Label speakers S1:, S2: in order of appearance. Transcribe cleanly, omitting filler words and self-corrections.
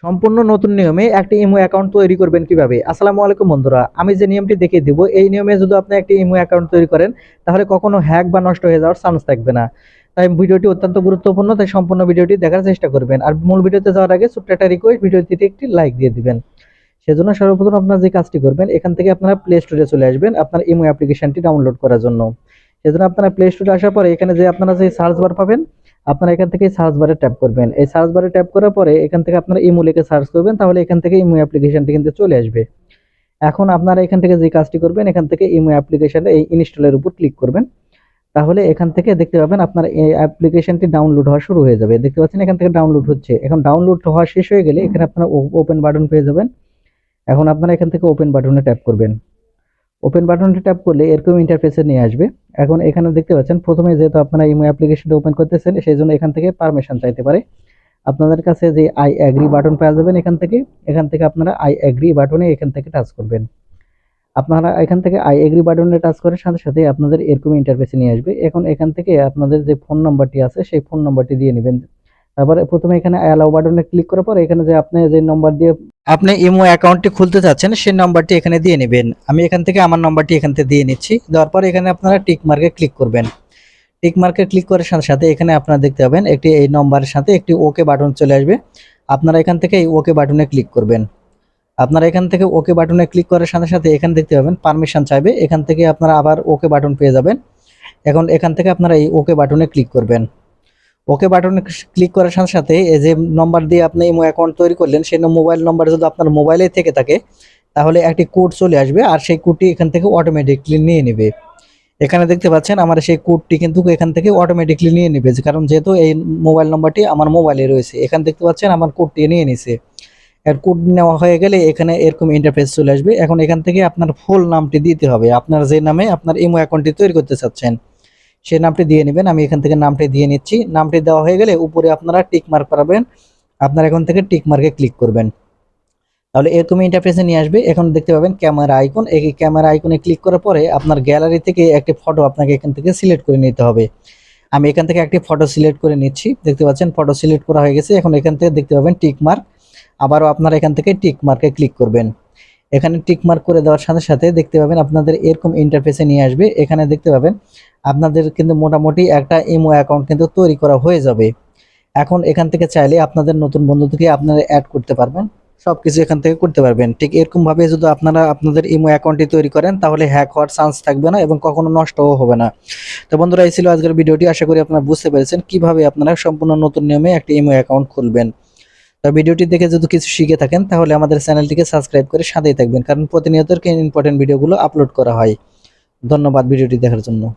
S1: সম্পূর্ণ নতুন নিয়মে একটি ইমো অ্যাকাউন্ট তৈরি করবেন কিভাবে। আসসালামু আলাইকুম বন্ধুরা, আমি যে নিয়মটি দেখিয়ে দিব এই নিয়মে যদি আপনি একটি ইমো অ্যাকাউন্ট তৈরি করেন তাহলে কখনো হ্যাক বা নষ্ট হয়ে যাওয়ার চান্স থাকবে না। তাই ভিডিওটি অত্যন্ত গুরুত্বপূর্ণ, তাই সম্পূর্ণ ভিডিওটি দেখার চেষ্টা করবেন। আর মূল ভিডিওতে যাওয়ার আগে ছোট্ট একটা রিকোয়েস্ট, ভিডিওটিতে একটি লাইক দিয়ে দিবেন। সেজন্য সর্বপ্রথম আপনার যে কাজটি করবেন, এখান থেকে আপনারা প্লে স্টোরে চলে আসবেন আপনার ইমো অ্যাপ্লিকেশনটি ডাউনলোড করার জন্য। সেজন্য আপনারা প্লে স্টোরে আসার পরে এখানে যে আপনারা যে সার্চ বার পাবেন, আপনারা এখান থেকে সার্চ বারে ট্যাপ করবেন। এই সার্চ বারে ট্যাপ করার পরে এখান থেকে আপনারা ইমো লিখে সার্চ করবেন, তাহলে এখান থেকে ইমো অ্যাপ্লিকেশনটি কিন্তু চলে আসবে। এখন আপনারা এখান থেকে যে কাজটি করবেন, এখান থেকে ইমো অ্যাপ্লিকেশনে এই ইনস্টলের উপর ক্লিক করবেন। তাহলে এখান থেকে দেখতে পাবেন আপনার এই অ্যাপ্লিকেশনটি ডাউনলোড হওয়া শুরু হয়ে যাবে। দেখতে পাচ্ছেন এখান থেকে ডাউনলোড হচ্ছে। এখন ডাউনলোড হওয়া শেষ হয়ে গেলে এখানে আপনারা ওপেন বাটন পেয়ে যাবেন। এখন আপনারা এখান থেকে ওপেন বাটনে ট্যাপ করবেন। ওপেন বাটনটি ট্যাপ করলে এরকম ইন্টারফেসে নিয়ে আসবে। এখন এখানে দেখতে পাচ্ছেন প্রথমে যেহেতু আপনারা ইমো অ্যাপ্লিকেশনটা ওপেন করতেছেন, সেই জন্য এখান থেকে পারমিশন চাইতে পারে। আপনাদের কাছে যে আই এগ্রি বাটন পাওয়া যাবেন এখান থেকে আপনারা আই এগ্রি বাটনে এখান থেকে টাচ করবেন। আপনারা এখান থেকে আই এগ্রি বাটনে টাচ করার সাথে সাথে আপনাদের এরকম ইন্টারফেসে নিয়ে আসবে। এখন এখান থেকে আপনাদের যে ফোন নাম্বারটি আছে সেই ফোন নাম্বারটি দিয়ে নেবেন। তারপরে প্রথমে এখানে অ্যালাউ বাটনে ক্লিক করার পর এখানে যে আপনি যে নম্বর দিয়ে আপনি ইমো অ্যাকাউন্টটি খুলতে চাচ্ছেন সেই নম্বরটি এখানে দিয়ে নেবেন। আমি এখান থেকে আমার নম্বরটি এখান থেকে দিয়ে নিচ্ছি। দেওয়ার পর এখানে আপনারা টিক মার্কে ক্লিক করবেন। টিক মার্কে ক্লিক করার সাথে সাথে এখানে আপনারা দেখতে পাবেন একটি এই নম্বরের সাথে একটি ওকে বাটন চলে আসবে। আপনারা এখান থেকে এই ওকে বাটনে ক্লিক করবেন। আপনারা এখান থেকে ওকে বাটনে ক্লিক করার সাথে সাথে এখানে দেখতে পাবেন পারমিশন চাইবে। এখান থেকে আপনারা আবার ওকে বাটন পেয়ে যাবেন। এখন এখান থেকে আপনারা এই ওকে বাটনে ক্লিক করবেন। ওকে বাটনে ক্লিক করার সাথে সাথে এই যে নম্বর দিয়ে আপনি ইমো অ্যাকাউন্ট তৈরি করলেন সেই মোবাইল নম্বর যদি আপনার মোবাইলে থেকে থাকে তাহলে একটি কোড চলে আসবে, আর সেই কোডটি এখান থেকে অটোমেটিকলি নিয়ে নেবে। এখানে দেখতে পাচ্ছেন আমার সেই কোডটি কিন্তু এখান থেকে অটোমেটিকলি নিয়ে নেবে, কারণ যেহেতু এই মোবাইল নম্বরটি আমার মোবাইলে রয়েছে। এখানে দেখতে পাচ্ছেন আমার কোডটি নিয়ে নিছে। এর কোড নেওয়া হয়ে গেলে এখানে এরকম ইন্টারফেস চলে আসবে। এখন এখান থেকে আপনার ফুল নামটি দিতে হবে, আপনার যে নামে আপনার ইমো অ্যাকাউন্টটি তৈরি করতে চাচ্ছেন সেই নামটি দিয়ে নেবেন। আমি এখান থেকে নামটি দিয়ে নিচ্ছি। নামটি দেওয়া হয়ে গেলে উপরে আপনারা টিক মার্ক পাবেন। আপনারা এখান থেকে টিক মার্কে ক্লিক করবেন, তাহলে এরকম ইন্টারফেসে নিয়ে আসবে। এখন দেখতে পাবেন ক্যামেরা আইকন, এই ক্যামেরা আইকনে ক্লিক করার পরে আপনার গ্যালারি থেকে একটি ফটো আপনাকে এখান থেকে সিলেক্ট করে নিতে হবে। আমি এখান থেকে একটি ফটো সিলেক্ট করে নিচ্ছি। দেখতে পাচ্ছেন ফটো সিলেক্ট করা হয়ে গেছে। এখন এখান থেকে দেখতে পাবেন টিক মার্ক, আবারও আপনারা এখান থেকে টিক মার্কে ক্লিক করবেন। এখানে টিক মার্ক করে দেওয়ার সাথে সাথে দেখতে পাবেন আপনাদের এরকম ইন্টারফেসে নিয়ে আসবে। এখানে দেখতে পাবেন আপনাদের কিন্তু মোটামুটি একটা ইমো অ্যাকাউন্ট কিন্তু তৈরি করা হয়ে যাবে। এখন এখান থেকে চাইলে আপনাদের নতুন বন্ধুদেরকে আপনারা অ্যাড করতে পারবেন, সবকিছু এখান থেকে করতে পারবেন। ঠিক এরকম ভাবে যদি আপনারা আপনাদের ইমো অ্যাকাউন্টটি তৈরি করেন তাহলে হ্যাক হওয়ার চান্স থাকবে না এবং কখনো নষ্টও হবে না। তো বন্ধুরা, এই ছিল আজকের ভিডিওটি। আশা করি আপনারা বুঝতে পেরেছেন কিভাবে আপনারা সম্পূর্ণ নতুন নিয়মে একটি ইমো অ্যাকাউন্ট খুলবেন। তো ভিডিওটি দেখে যদি কিছু শিখে থাকেন তাহলে আমাদের চ্যানেলটিকে সাবস্ক্রাইব করে সাথেই থাকবেন, কারণ প্রতিনিয়ত ইম্পর্টেন্ট ভিডিওগুলো আপলোড করা হয়। ধন্যবাদ ভিডিওটি দেখার জন্য।